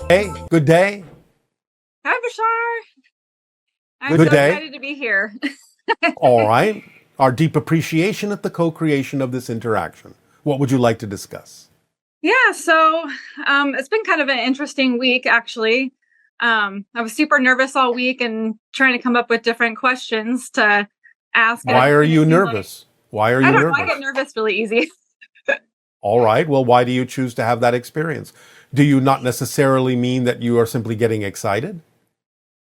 Hey, good day. Hi, Bashar. I'm Good so day. excited to be here. All right. Our deep appreciation at the co-creation of this interaction. What would you like to discuss? Yeah, so it's been kind of an interesting week, actually. I was super nervous all week and trying to come up with different questions to ask. Why are And it you seemed nervous? Why are I you don't know. I nervous? get nervous really easy. All right. Well, why do you choose to have that experience? Do you not necessarily mean that you are simply getting excited?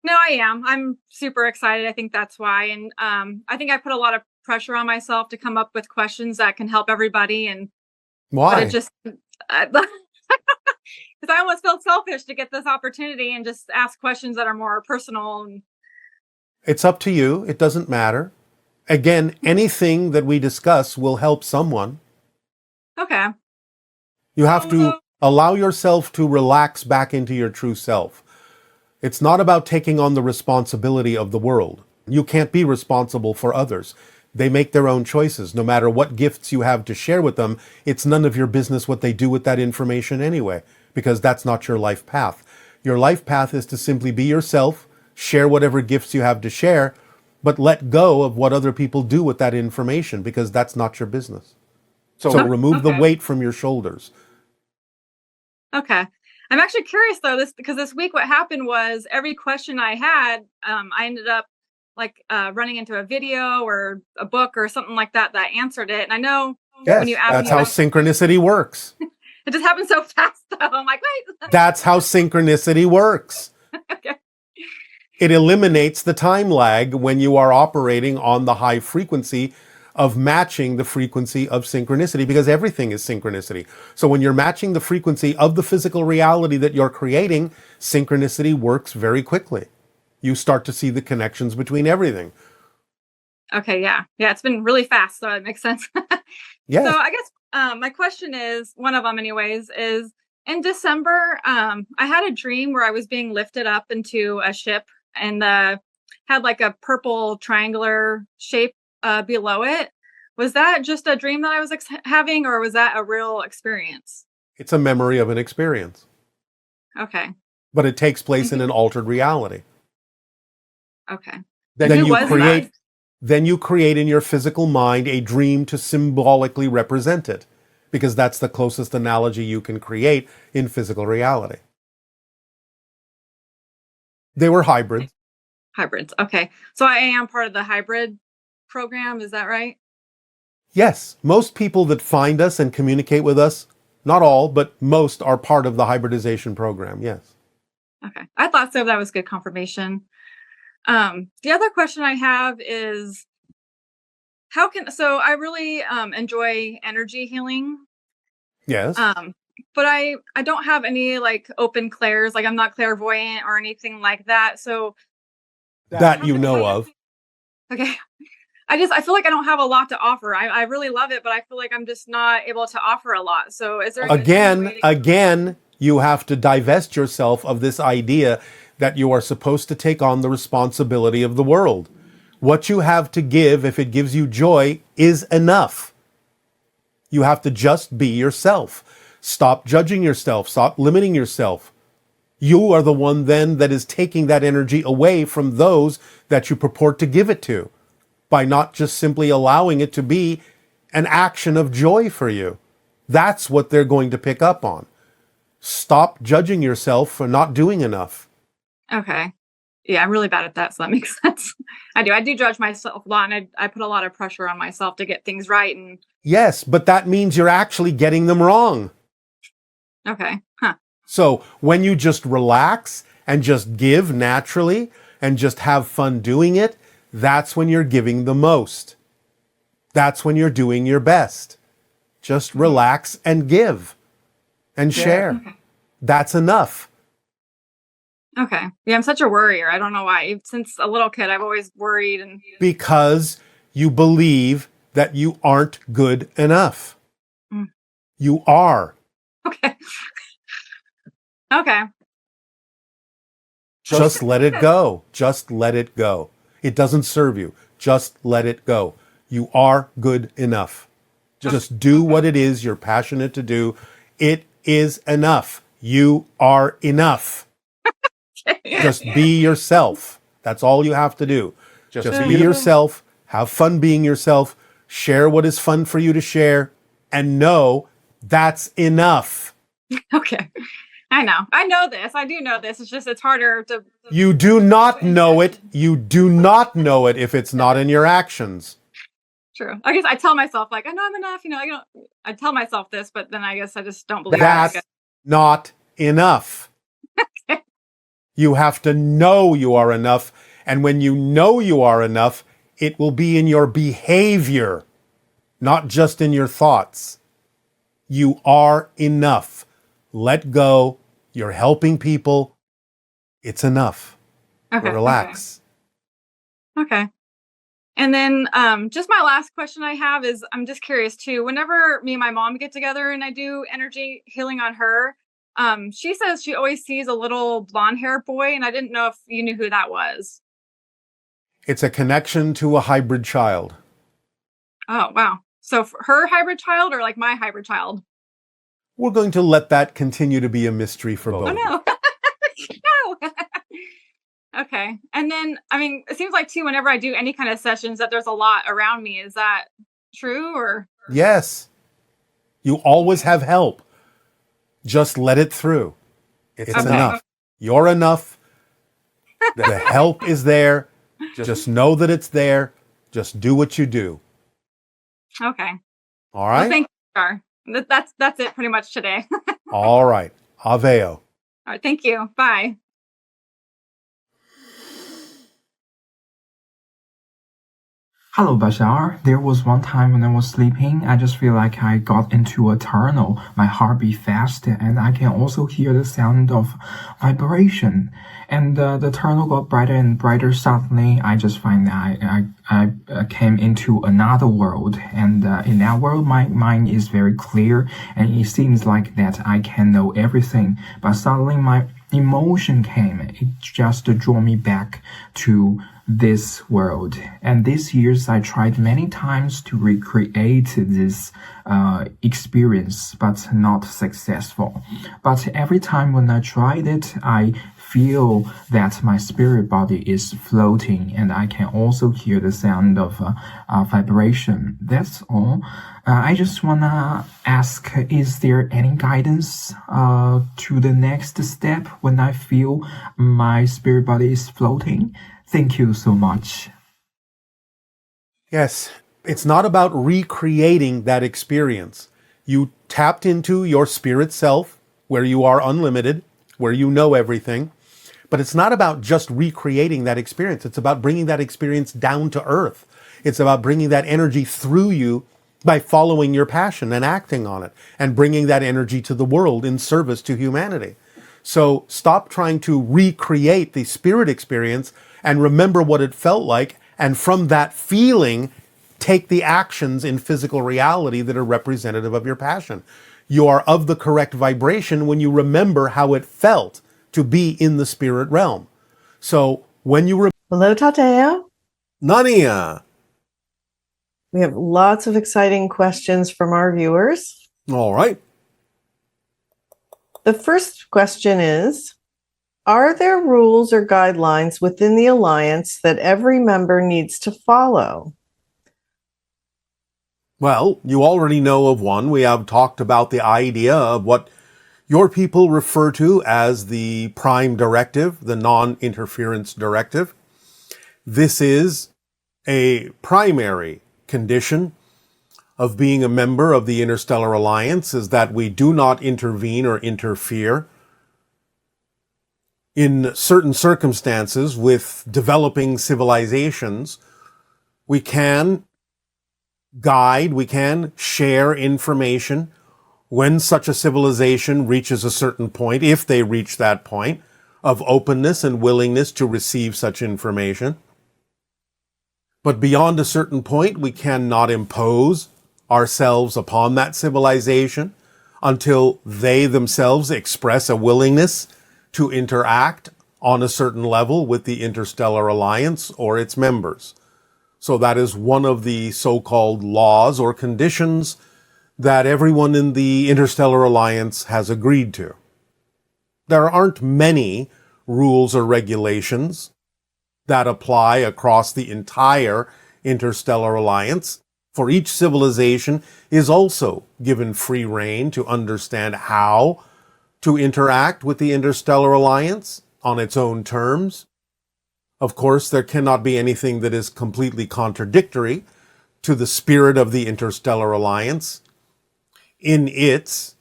No, I am. I'm super excited. I think that's why. And I think I put a lot of pressure on myself to come up with questions that can help everybody. But it Why? just, because I almost feel selfish to get this opportunity and just ask questions that are more personal. And It's up to you. It doesn't matter. Again, anything that we discuss will help someone. okay. You have to allow yourself to relax back into your true self. It's not about taking on the responsibility of the world. You can't be responsible for others. They make their own choices. No matter what gifts you have to share with them, it's none of your business what they do with that information anyway, because that's not your life path. Your life path is to simply be yourself, share whatever gifts you have to share, but let go of what other people do with that information, because that's not your business. So remove the weight from your shoulders. Okay. I'm actually curious though, because this week what happened was every question I had, I ended up running into a video or a book or something like that answered it. And I know when you Yes, asked that's me, how synchronicity works. it just happened so fast though. I'm like, wait. That's how synchronicity works. Okay. It eliminates the time lag when you are operating on the high frequency of matching the frequency of synchronicity, because everything is synchronicity. So when you're matching the frequency of the physical reality that you're creating, synchronicity works very quickly. You start to see the connections between everything. Okay. Yeah. Yeah. It's been really fast. So it makes sense. Yes. So I guess my question is, one of them anyways, is in December, I had a dream where I was being lifted up into a ship and had like a purple triangular shape below it. Was that just a dream that I was having, or was that a real experience? It's a memory of an experience, Okay. but it takes place in an altered reality. Okay. Then Who you was create that? then you create in your physical mind a dream to symbolically represent it, because that's the closest analogy you can create in physical reality. They were hybrids. Hybrids. Okay. So I am part of the hybrid program. Is that right? Yes, most people that find us and communicate with us, not all, but most, are part of the hybridization program, yes. Okay. I thought so. That was good confirmation. The other question I have is so I really enjoy energy healing. Yes, But I don't have any like open clairs, like I'm not clairvoyant or anything like that. So that you know of. okay. I feel like I don't have a lot to offer. I really love it, but I feel like I'm just not able to offer a lot. So is there Again, you have to divest yourself of this idea that you are supposed to take on the responsibility of the world. What you have to give, if it gives you joy, is enough. You have to just be yourself. Stop judging yourself. Stop limiting yourself. You are the one then that is taking that energy away from those that you purport to give it to, by not just simply allowing it to be an action of joy for you. That's what they're going to pick up on. Stop judging yourself for not doing enough. Okay. Yeah, I'm really bad at that, so that makes sense. I do. I do judge myself a lot, and I put a lot of pressure on myself to get things right. And Yes, but that means you're actually getting them wrong. okay, huh? So when you just relax and just give naturally and just have fun doing it, that's when you're giving the most. That's when you're doing your best. Just relax and give and share. Okay. That's enough. Okay. Yeah, I'm such a worrier. I don't know why. Since a little kid, I've always worried and Because you believe that you aren't good enough. Mm. You are. okay. Okay. Just let it go. Just let it go. It doesn't serve you. Just let it go. You are good enough. Just do what it is you're passionate to do. It is enough. You are enough. Just be yourself. That's all you have to do. Just be yourself. Have fun being yourself. Share what is fun for you to share. And know that's enough. Okay. I know this. I do know this. It's just, it's harder to. You do not know it. You do not know it if it's not in your actions. True. I guess I tell myself, like, I know I'm enough. I tell myself this, but then I guess I just don't believe That's not enough. Okay. You have to know you are enough. And when you know you are enough, it will be in your behavior, not just in your thoughts. You are enough. Let go. You're helping people. It's enough. Okay. Relax. Okay. And then just my last question I have is, I'm just curious too, whenever me and my mom get together and I do energy healing on her, she says she always sees a little blonde haired boy, and I didn't know if you knew who that was. It's a connection to a hybrid child. Oh, wow. So for her hybrid child, or like my hybrid child? We're going to let that continue to be a mystery for both. Oh, no. No. Okay. And then, I mean, it seems like too, whenever I do any kind of sessions, that there's a lot around me. Is that true, or? Yes. You always have help. Just let it through. It's enough. You're enough. The help is there. Just know that it's there. Just do what you do. Okay. All right? Well, thank you, Bashar. That's it pretty much today. All right. Aveo. All right. Thank you. Bye. Hello, Bashar. There was one time when I was sleeping, I just feel like I got into a tunnel. My heart beat fast, and I can also hear the sound of vibration. And the tunnel got brighter and brighter. Suddenly, I just find that I came into another world. And in that world, my mind is very clear, and it seems like that I can know everything. But suddenly, my emotion came. It just drew me back to this world. And these years I tried many times to recreate this experience, but not successful. But every time when I tried it, I feel that my spirit body is floating, and I can also hear the sound of vibration. That's all. I just wanna ask, is there any guidance to the next step when I feel my spirit body is floating? Thank you so much. Yes, it's not about recreating that experience. You tapped into your spirit self, where you are unlimited, where you know everything. But it's not about just recreating that experience. It's about bringing that experience down to earth. It's about bringing that energy through you by following your passion and acting on it, and bringing that energy to the world in service to humanity. So stop trying to recreate the spirit experience and remember what it felt like. And from that feeling, take the actions in physical reality that are representative of your passion. You are of the correct vibration when you remember how it felt to be in the spirit realm. So when you Hello, Tateo. Nania. We have lots of exciting questions from our viewers. All right. The first question is, are there rules or guidelines within the alliance that every member needs to follow? Well, you already know of one. We have talked about the idea of what your people refer to as the prime directive, the non-interference directive. This is a primary condition of being a member of the Interstellar Alliance, is that we do not intervene or interfere in certain circumstances with developing civilizations. We can guide, we can share information when such a civilization reaches a certain point, if they reach that point of openness and willingness to receive such information. But beyond a certain point, we cannot impose ourselves upon that civilization until they themselves express a willingness to interact on a certain level with the Interstellar Alliance or its members. So that is one of the so-called laws or conditions that everyone in the Interstellar Alliance has agreed to. There aren't many rules or regulations that apply across the entire Interstellar Alliance, for each civilization is also given free rein to understand how to interact with the Interstellar Alliance on its own terms. Of course, there cannot be anything that is completely contradictory to the spirit of the Interstellar Alliance in its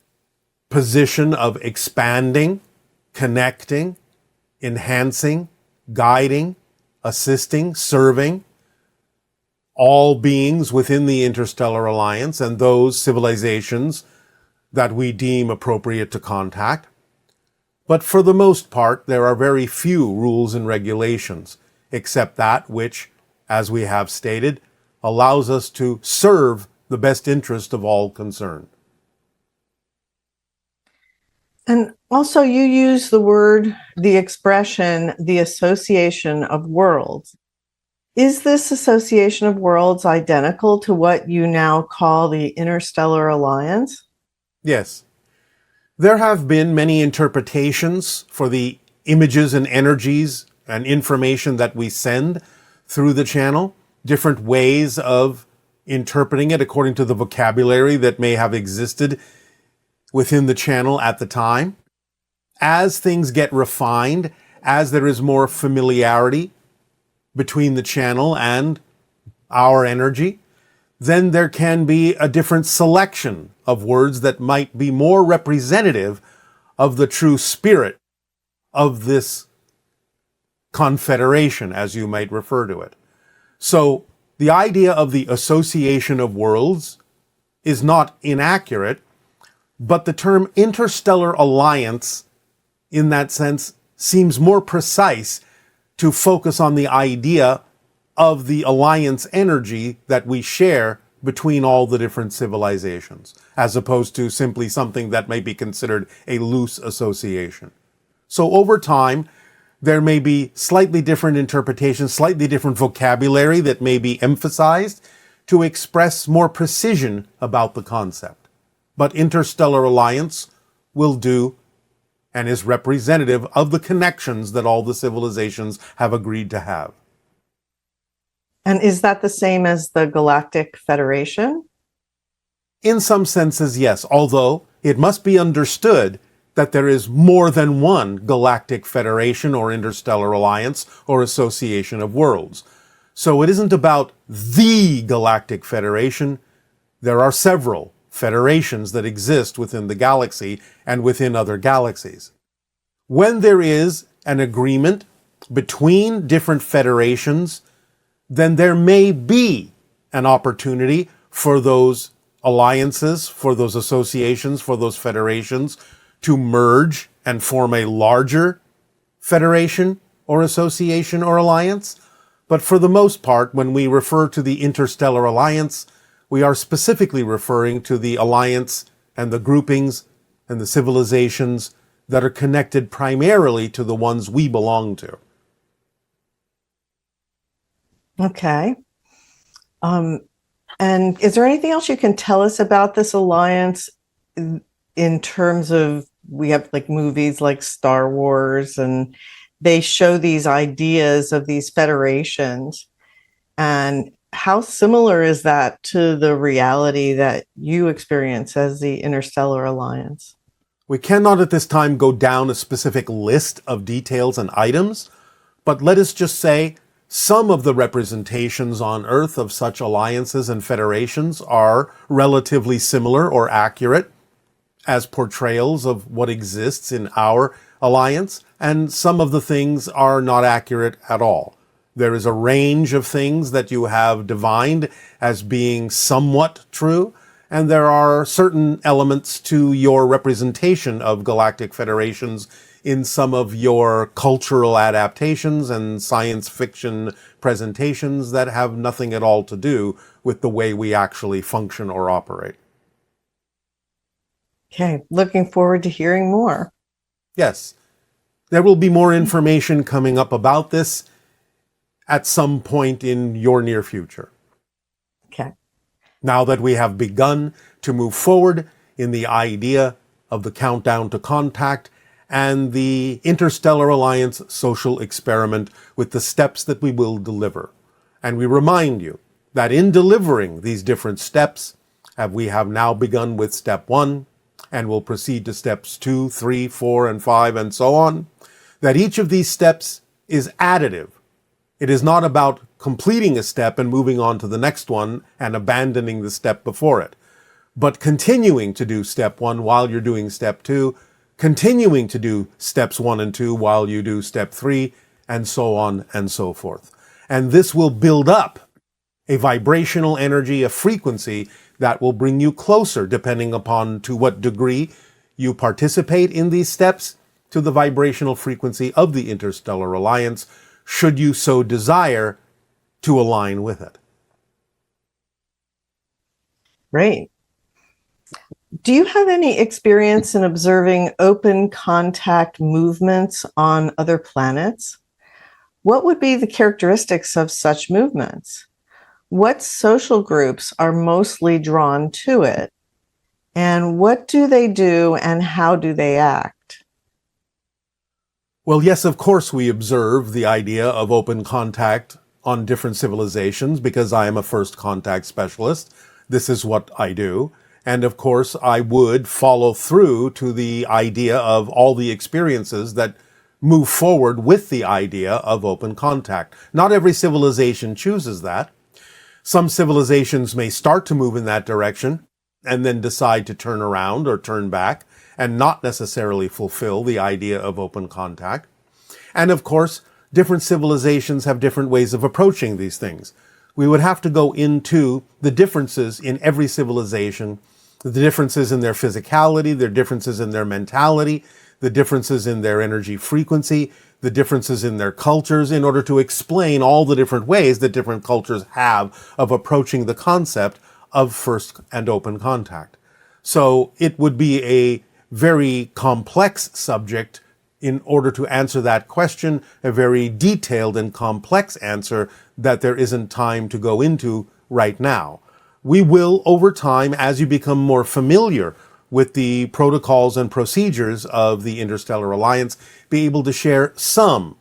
position of expanding, connecting, enhancing, guiding, assisting, serving all beings within the Interstellar Alliance and those civilizations that we deem appropriate to contact. But for the most part, there are very few rules and regulations, except that which, as we have stated, allows us to serve the best interest of all concerned. And also you use the expression, the association of worlds. Is this association of worlds identical to what you now call the Interstellar Alliance? Yes. There have been many interpretations for the images and energies and information that we send through the channel, different ways of interpreting it according to the vocabulary that may have existed within the channel at the time. As things get refined, as there is more familiarity between the channel and our energy, then there can be a different selection of words that might be more representative of the true spirit of this confederation, as you might refer to it. So the idea of the association of worlds is not inaccurate, but the term Interstellar Alliance, in that sense, seems more precise to focus on the idea of the alliance energy that we share between all the different civilizations, as opposed to simply something that may be considered a loose association. So over time, there may be slightly different interpretations, slightly different vocabulary that may be emphasized to express more precision about the concept. But Interstellar Alliance will do and is representative of the connections that all the civilizations have agreed to have. And is that the same as the Galactic Federation? In some senses, yes, although it must be understood that there is more than one Galactic Federation or Interstellar Alliance or Association of Worlds. So it isn't about the Galactic Federation. There are several federations that exist within the galaxy and within other galaxies. When there is an agreement between different federations, then there may be an opportunity for those alliances, for those associations, for those federations to merge and form a larger federation or association or alliance. But for the most part, when we refer to the Interstellar Alliance, we are specifically referring to the alliance and the groupings and the civilizations that are connected primarily to the ones we belong to. Okay. And is there anything else you can tell us about this alliance in terms of, we have like movies like Star Wars, and they show these ideas of these federations, and how similar is that to the reality that you experience as the Interstellar Alliance? We cannot at this time go down a specific list of details and items, but let us just say some of the representations on Earth of such alliances and federations are relatively similar or accurate as portrayals of what exists in our alliance, and some of the things are not accurate at all. There is a range of things that you have divined as being somewhat true, and there are certain elements to your representation of galactic federations in some of your cultural adaptations and science fiction presentations that have nothing at all to do with the way we actually function or operate. Okay, looking forward to hearing more. Yes. There will be more information coming up about this at some point in your near future. Okay. Now that we have begun to move forward in the idea of the countdown to contact and the Interstellar Alliance social experiment with the steps that we will deliver. And we remind you that in delivering these different steps, we have now begun with step 1 and will proceed to steps 2, 3, 4, and 5, and so on, that each of these steps is additive. It is not about completing a step and moving on to the next one and abandoning the step before it, but continuing to do step 1 while you're doing step 2, continuing to do steps 1 and 2 while you do step 3, and so on and so forth. And this will build up a vibrational energy, a frequency that will bring you closer, depending upon to what degree you participate in these steps, to the vibrational frequency of the Interstellar Alliance, should you so desire to align with it. Great. Do you have any experience in observing open contact movements on other planets? What would be the characteristics of such movements? What social groups are mostly drawn to it? And what do they do and how do they act? Well, yes, of course we observe the idea of open contact on different civilizations because I am a first contact specialist. This is what I do. And of course, I would follow through to the idea of all the experiences that move forward with the idea of open contact. Not every civilization chooses that. Some civilizations may start to move in that direction and then decide to turn around or turn back and not necessarily fulfill the idea of open contact. And of course, different civilizations have different ways of approaching these things. We would have to go into the differences in every civilization, the differences in their physicality, their differences in their mentality, the differences in their energy frequency, the differences in their cultures, in order to explain all the different ways that different cultures have of approaching the concept of first and open contact. So it would be a very complex subject in order to answer that question, a very detailed and complex answer that there isn't time to go into right now. We will, over time, as you become more familiar with the protocols and procedures of the Interstellar Alliance, be able to share some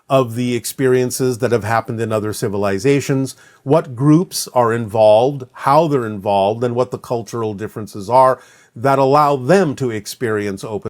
of the experiences that have happened in other civilizations, what groups are involved, how they're involved, and what the cultural differences are that allow them to experience open